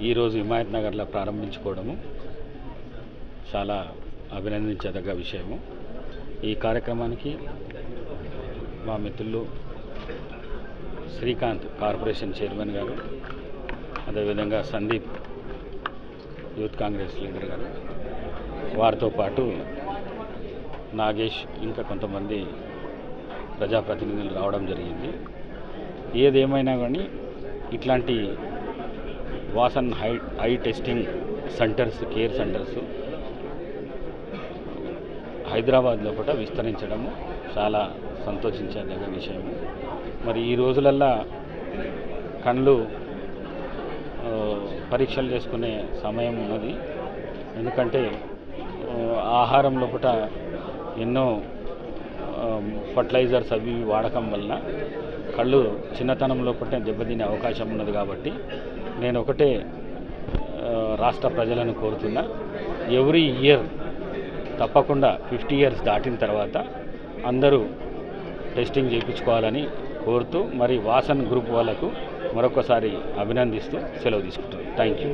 ఈరోజు హిమాయత్ నగర్లో ప్రారంభించుకోవడము చాలా అభినందించదగ్గ విషయము. ఈ కార్యక్రమానికి మా మిత్రులు శ్రీకాంత్ కార్పొరేషన్ చైర్మన్ గారు, అదేవిధంగా సందీప్ యూత్ కాంగ్రెస్ లీడర్ గారు, వారితో పాటు నాగేష్, ఇంకా కొంతమంది ప్రజాప్రతినిధులు రావడం జరిగింది. ఏదేమైనా కానీ ఇట్లాంటి Vasan I testing centres, care centres హైదరాబాద్లో కూడా విస్తరించడము చాలా సంతోషించదగ్గ విషయము. మరి ఈ రోజులల్లా కళ్ళు పరీక్షలు చేసుకునే సమయం ఉన్నది. ఎందుకంటే ఆహారం లోపల ఎన్నో ఫర్టిలైజర్స్ అవి వాడకం వలన కళ్ళు చిన్నతనం లోపల దెబ్బతినే అవకాశం ఉన్నది. కాబట్టి నేను ఒకటే రాష్ట్ర ప్రజలను కోరుతున్నా, ఎవ్రీ ఇయర్ తప్పకుండా 50 years దాటిన తర్వాత అందరూ టెస్టింగ్ చేయించుకోవాలని కోరుతూ, మరి వాసన్ గ్రూప్ వాళ్ళకు మరొకసారి అభినందిస్తూ సెలవు తీసుకుంటాను. Thank you.